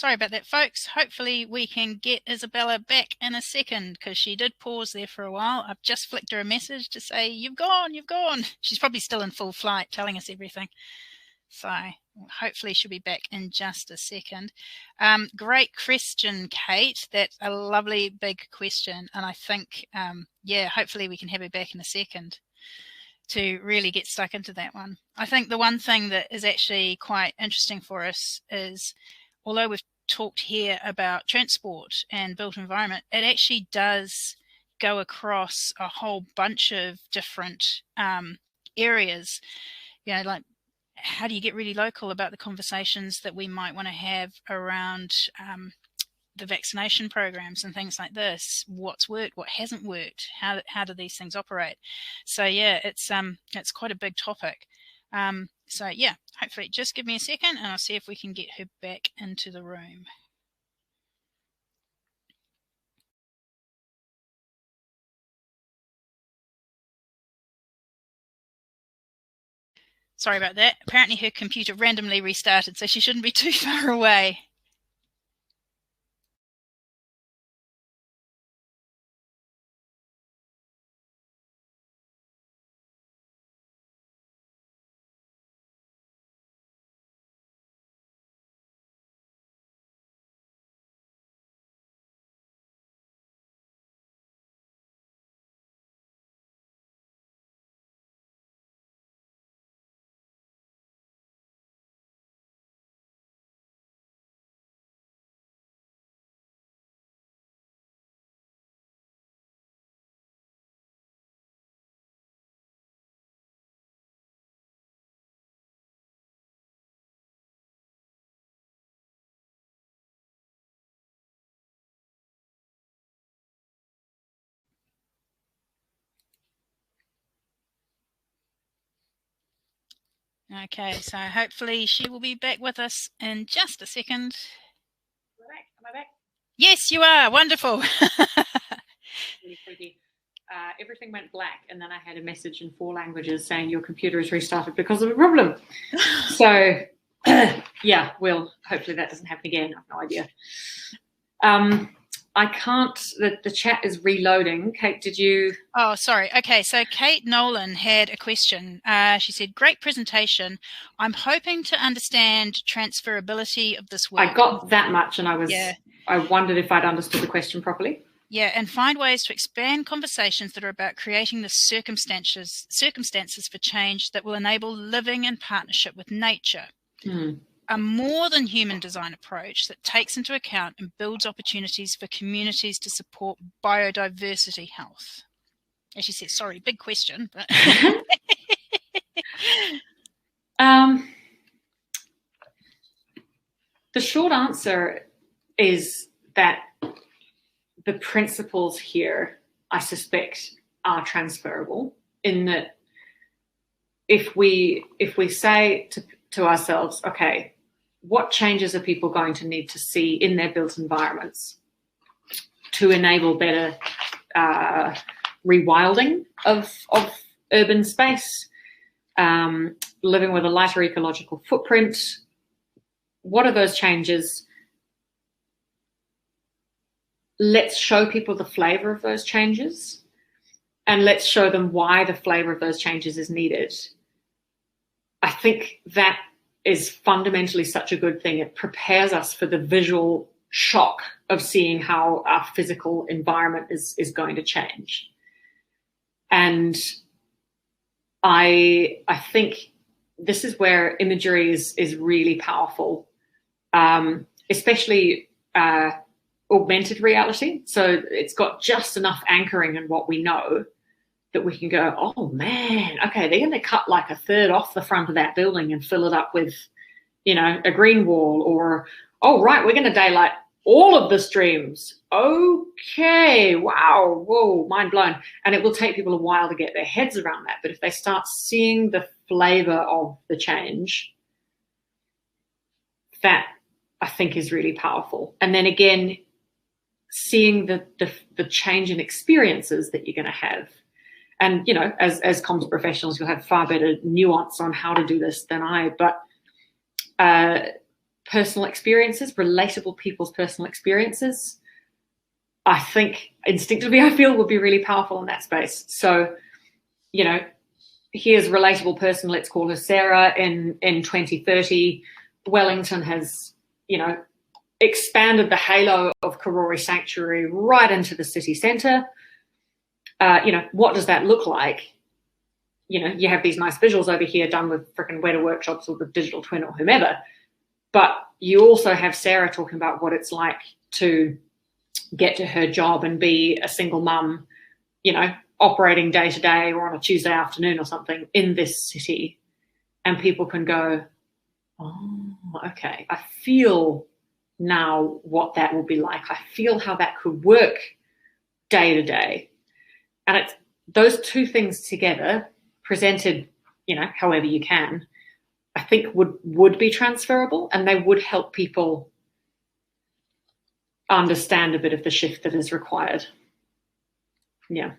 Sorry about that, folks. Hopefully we can get Isabella back in a second, because she did pause there for a while. I've just flicked her a message to say, you've gone. She's probably still in full flight telling us everything. So hopefully she'll be back in just a second. Great question, Kate. That's a lovely big question. And I think, yeah, hopefully we can have her back in a second to really get stuck into that one. I think the one thing that is actually quite interesting for us is, although we've talked here about transport and built environment, it actually does go across a whole bunch of different areas. You know, like, how do you get really local about the conversations that we might want to have around the vaccination programs and things like this? What's worked, what hasn't worked, how do these things operate? So yeah, it's quite a big topic. So yeah, hopefully just give me a second and I'll see if we can get her back into the room. Sorry about that. Apparently her computer randomly restarted, so she shouldn't be too far away. Okay, so hopefully she will be back with us in just a second. Am I back? Yes, you are. Wonderful. Really freaky. Everything went black, and then I had a message in 4 languages saying your computer is restarted because of a problem. So, yeah, well, hopefully that doesn't happen again. I have no idea. I can't, the chat is reloading. Kate, did you? Oh, sorry. Okay, so Kate Nolan had a question. She said, great presentation. I'm hoping to understand transferability of this work. I got that much, and I wondered if I'd understood the question properly. Yeah, and find ways to expand conversations that are about creating the circumstances for change that will enable living in partnership with nature. A more than human design approach that takes into account and builds opportunities for communities to support biodiversity health. As she said, sorry, big question. But the short answer is that the principles here, I suspect, are transferable, in that if we say to ourselves, okay, what changes are people going to need to see in their built environments to enable better rewilding of urban space, living with a lighter ecological footprint? What are those changes? Let's show people the flavor of those changes, and let's show them why the flavor of those changes is needed. I think that is fundamentally such a good thing. It prepares us for the visual shock of seeing how our physical environment is going to change. And I think this is where imagery is really powerful, especially augmented reality. So it's got just enough anchoring in what we know that we can go, oh man, okay, they're going to cut like a third off the front of that building and fill it up with, you know, a green wall, or, oh right, we're going to daylight all of the streams. Okay, wow, whoa, mind blown. And it will take people a while to get their heads around that. But if they start seeing the flavor of the change, that I think is really powerful. And then again, seeing the change in experiences that you're going to have. And, you know, as comms professionals, you'll have far better nuance on how to do this than I, but personal experiences, relatable people's personal experiences, I think instinctively I feel would be really powerful in that space. So, you know, here's a relatable person, let's call her Sarah, in 2030, Wellington has, expanded the halo of Karori Sanctuary right into the city centre. What does that look like? You have these nice visuals over here done with freaking Weta Workshops or the digital twin or whomever, but you also have Sarah talking about what it's like to get to her job and be a single mum, operating day to day or on a Tuesday afternoon or something in this city. And people can go, oh, okay, I feel now what that will be like. I feel how that could work day to day. And it's those two things together presented, however you can, I think would be transferable, and they would help people understand a bit of the shift that is required. Yeah.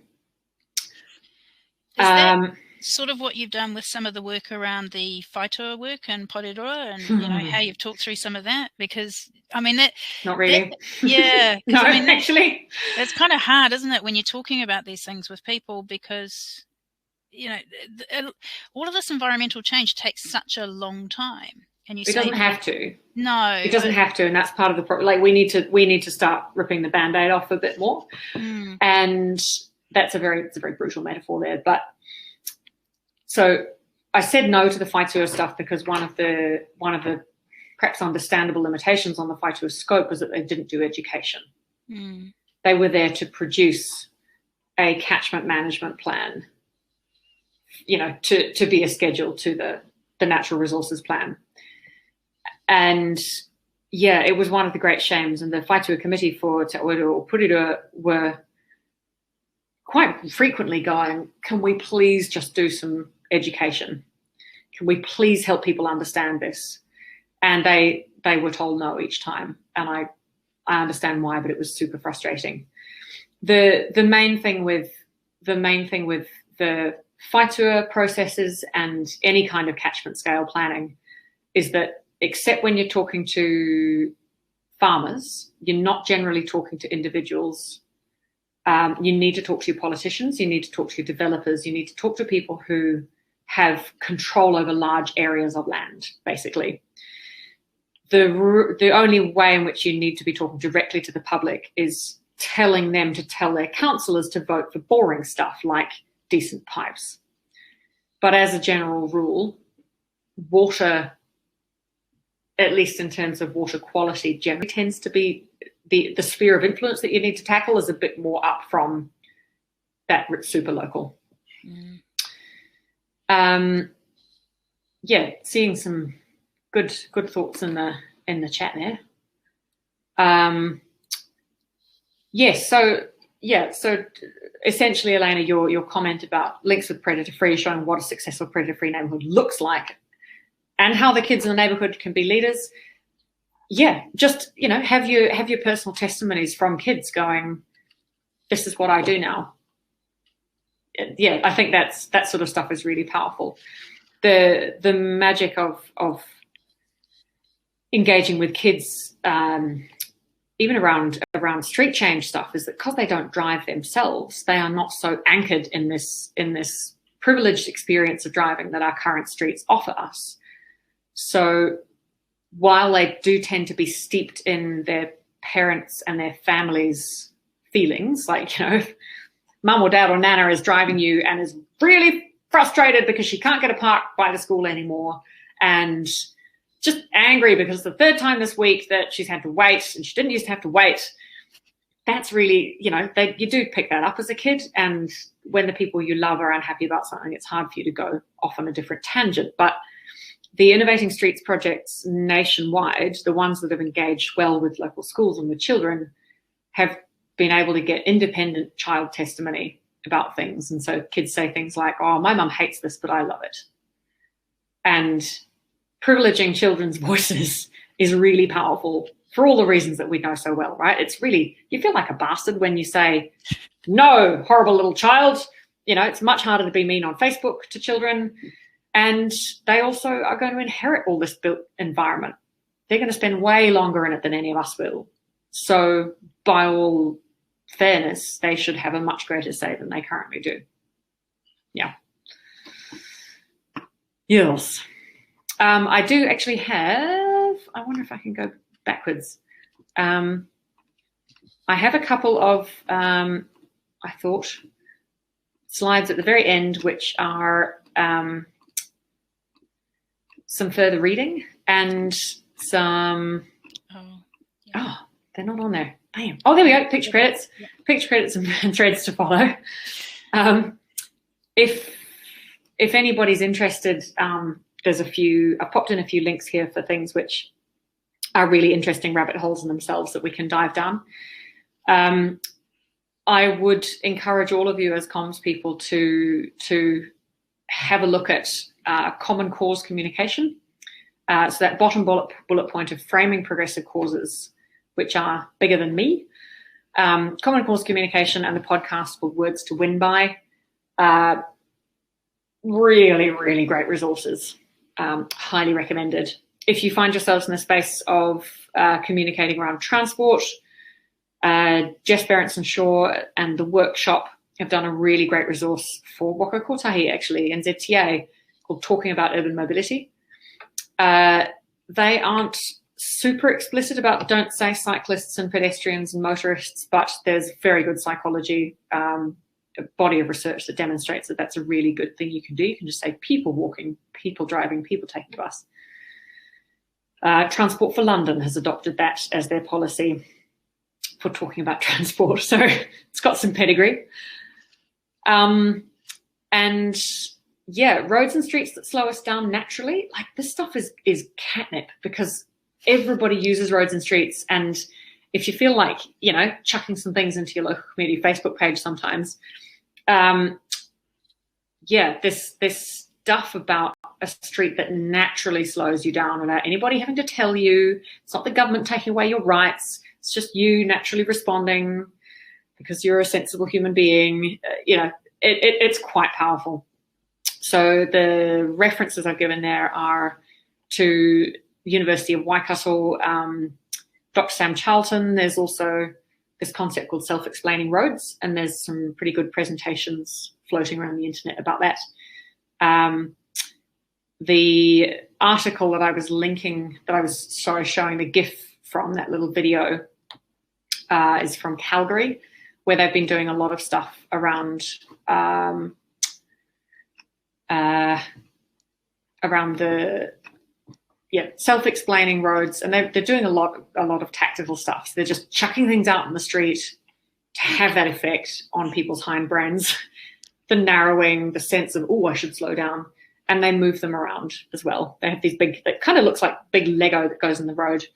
Is that sort of what you've done with some of the work around the whaitua work and Aotearoa, and how you've talked through some of that? Because that not really. Yeah. No, actually, it's kind of hard, isn't it, when you're talking about these things with people, because all of this environmental change takes such a long time. And it doesn't have to. No, it doesn't have to, and that's part of the problem. Like we need to start ripping the Band-Aid off a bit more, and it's a very brutal metaphor there. But so I said no to the whaitua stuff because one of the perhaps understandable limitations on the whaitua scope was that they didn't do education. They were there to produce a catchment management plan, to be a schedule to the natural resources plan. And it was one of the great shames. And the whaitua committee for Te Aotearoa or Purirua were quite frequently going, can we please just do some education? Can we please help people understand this? And they were told no each time. And I understand why, but it was super frustrating. The main thing with the whaitua processes and any kind of catchment scale planning is that, except when you're talking to farmers, you're not generally talking to individuals. You need to talk to your politicians, you need to talk to your developers, you need to talk to people who have control over large areas of land, basically. The only way in which you need to be talking directly to the public is telling them to tell their councillors to vote for boring stuff like decent pipes. But as a general rule, water, at least in terms of water quality, generally tends to be the sphere of influence that you need to tackle is a bit more up from that super local. Seeing some good thoughts in the chat there. So essentially, Elena, your comment about links with predator-free, showing what a successful predator-free neighbourhood looks like and how the kids in the neighbourhood can be leaders. Just, have your personal testimonies from kids going, this is what I do now. I think that sort of stuff is really powerful. The magic of engaging with kids, even around street change stuff, is that because they don't drive themselves, they are not so anchored in this privileged experience of driving that our current streets offer us. So while they do tend to be steeped in their parents' and their families' feelings, like, mum or dad or nana is driving you and is really frustrated because she can't get a park by the school anymore, and just angry because the third time this week that she's had to wait and she didn't used to have to wait. That's really, you do pick that up as a kid. And when the people you love are unhappy about something, it's hard for you to go off on a different tangent. But the Innovating Streets projects nationwide, the ones that have engaged well with local schools and with children, have been able to get independent child testimony about things. And so kids say things like, oh, my mum hates this, but I love it. And privileging children's voices is really powerful for all the reasons that we know so well, right? It's really, you feel like a bastard when you say, no, horrible little child. It's much harder to be mean on Facebook to children. And they also are going to inherit all this built environment. They're going to spend way longer in it than any of us will. So by all fairness, they should have a much greater say than they currently do. Yeah. Yes. I do actually have, I wonder if I can go backwards. I have a couple of, I thought, slides at the very end, which are some further reading and some, they're not on there. Bam. Oh, there we go, picture credits. Yeah. Picture credits and threads to follow. If anybody's interested, there's a few, I've popped in a few links here for things which are really interesting rabbit holes in themselves that we can dive down. I would encourage all of you as comms people to have a look at common cause communication. So that bottom bullet point of framing progressive causes, which are bigger than me. Common cause communication and the podcast called Words to Win By. Really, really great resources. Highly recommended. If you find yourselves in the space of communicating around transport, Jess Berenson-Shaw and the workshop have done a really great resource for Waka Kotahi, actually, in ZTA, called Talking About Urban Mobility. They aren't super explicit about don't say cyclists and pedestrians and motorists, but there's very good psychology, a body of research that demonstrates that that's a really good thing you can do. You can just say people walking, people driving, people taking the bus. Transport for London has adopted that as their policy for talking about transport. So it's got some pedigree. And yeah, roads and streets that slow us down naturally, like this stuff is catnip because everybody uses roads and streets. And if you feel like, you know, chucking some things into your local community Facebook page sometimes, yeah, this stuff about a street that naturally slows you down without anybody having to tell you, it's not the government taking away your rights, it's just you naturally responding because you're a sensible human being, you know, it's quite powerful. So the references I've given there are to University of Waikato, Dr. Sam Charlton. There's also this concept called self-explaining roads, and there's some pretty good presentations floating around the internet about that. The article that I was linking, showing the GIF from, that little video, is from Calgary, where they've been doing a lot of stuff around the self-explaining roads, and they're doing a lot of tactical stuff. So they're just chucking things out in the street to have that effect on people's hindbrains, the narrowing, the sense of, oh, I should slow down, and they move them around as well. They have these big, it kind of looks like big Lego that goes in the road.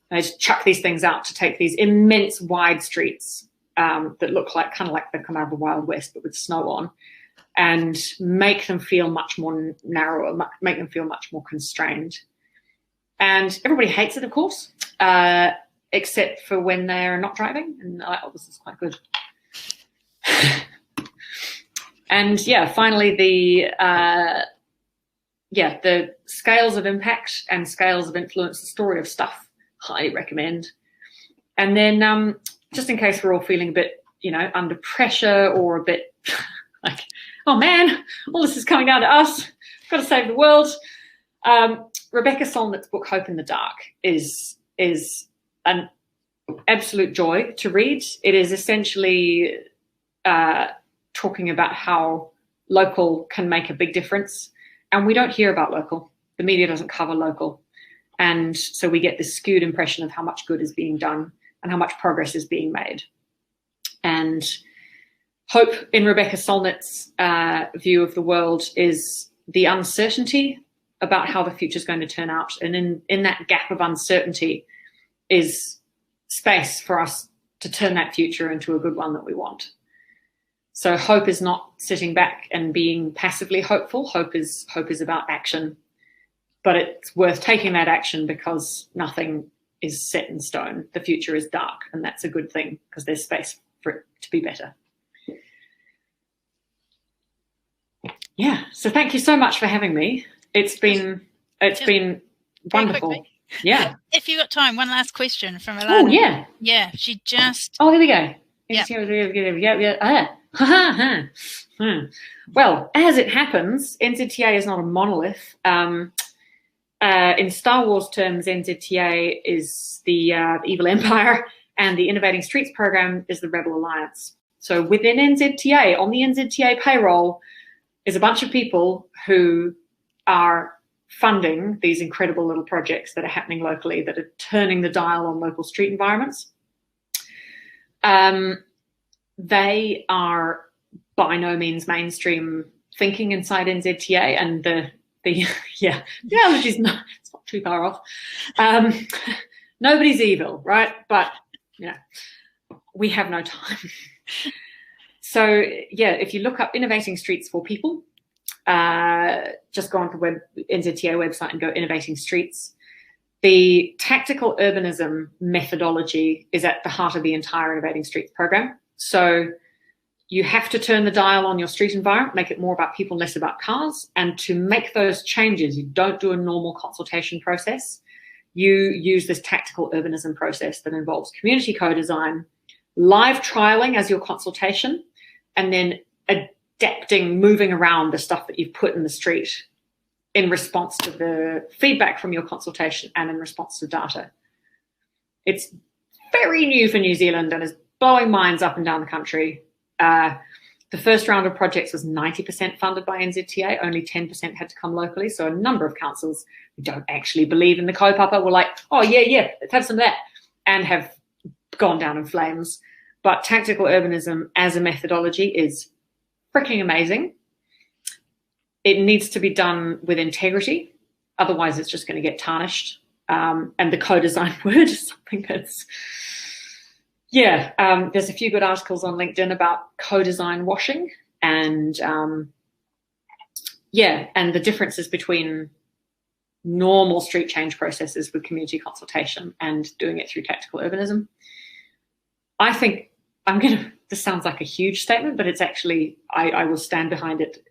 They just chuck these things out to take these immense wide streets that look like kind of like they've come out of the Wild West, but with snow on, and make them feel much more narrow, make them feel much more constrained. And everybody hates it, of course, except for when they're not driving. And oh, this is quite good. And yeah, finally, the scales of impact and scales of influence, the story of stuff, highly recommend. And then just in case we're all feeling a bit, you know, under pressure or a bit like, oh man, all this is coming down to us, we've got to save the world. Rebecca Solnit's book, Hope in the Dark, is an absolute joy to read. It is essentially talking about how local can make a big difference. And we don't hear about local. The media doesn't cover local. And so we get this skewed impression of how much good is being done and how much progress is being made. And hope in Rebecca Solnit's view of the world is the uncertainty about how the future is going to turn out. And in that gap of uncertainty is space for us to turn that future into a good one that we want. So hope is not sitting back and being passively hopeful. Hope is about action. But it's worth taking that action because nothing is set in stone. The future is dark, and that's a good thing because there's space for it to be better. Yeah, so thank you so much for having me. It's been wonderful. Yeah. If you got time, one last question from Alana. Oh yeah. Yeah, she just. Oh, here we go. Yeah. Yeah. Well, as it happens, NZTA is not a monolith. In Star Wars terms, NZTA is the evil empire, and the Innovating Streets program is the Rebel Alliance. So within NZTA, on the NZTA payroll, is a bunch of people who are funding these incredible little projects that are happening locally, that are turning the dial on local street environments. They are by no means mainstream thinking inside NZTA, and the analogy's not, it's not too far off. Nobody's evil, right? But we have no time. So if you look up Innovating Streets for People, just go on the NZTA website and go Innovating Streets. The tactical urbanism methodology is at the heart of the entire Innovating Streets program. So you have to turn the dial on your street environment, make it more about people, less about cars. And to make those changes, you don't do a normal consultation process. You use this tactical urbanism process that involves community co-design, live trialing as your consultation, and then adapting, moving around the stuff that you've put in the street in response to the feedback from your consultation and in response to data. It's very new for New Zealand and is blowing minds up and down the country. The first round of projects was 90% funded by NZTA, only 10% had to come locally. So a number of councils who don't actually believe in the kaupapa were like, oh yeah, let's have some of that, and have gone down in flames. But tactical urbanism as a methodology is freaking amazing. It needs to be done with integrity. Otherwise, it's just going to get tarnished. And the co-design word is something that's, there's a few good articles on LinkedIn about co-design washing and, and the differences between normal street change processes with community consultation and doing it through tactical urbanism. I think this sounds like a huge statement, but it's actually, I will stand behind it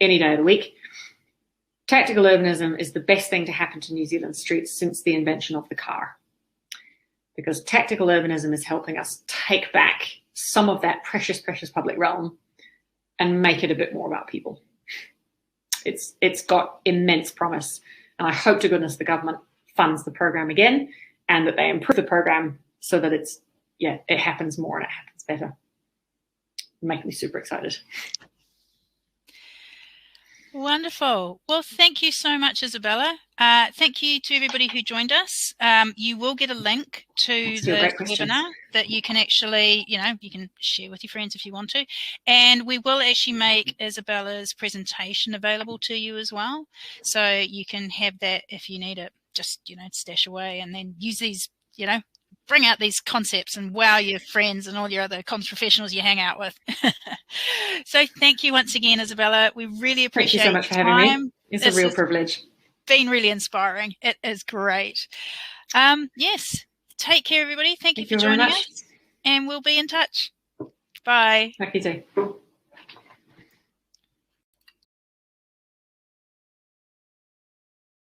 any day of the week. Tactical urbanism is the best thing to happen to New Zealand streets since the invention of the car. Because tactical urbanism is helping us take back some of that precious, precious public realm and make it a bit more about people. It's got immense promise. And I hope to goodness the government funds the program again and that they improve the program so that it happens more and it happens better. Make me super excited. Wonderful. Well, thank you so much, Isabella. Thank you to everybody who joined us. You will get a link to the webinar that you can actually, you can share with your friends if you want to. And we will actually make Isabella's presentation available to you as well. So you can have that if you need it, just, stash away and then use these, bring out these concepts and wow your friends and all your other comms professionals you hang out with. So thank you once again, Isabella. We really appreciate it. Thank you so much for having me. It's a real privilege. Been really inspiring. It is great. Yes. Take care, everybody. Thank you for joining us. And we'll be in touch. Bye. Thank you too.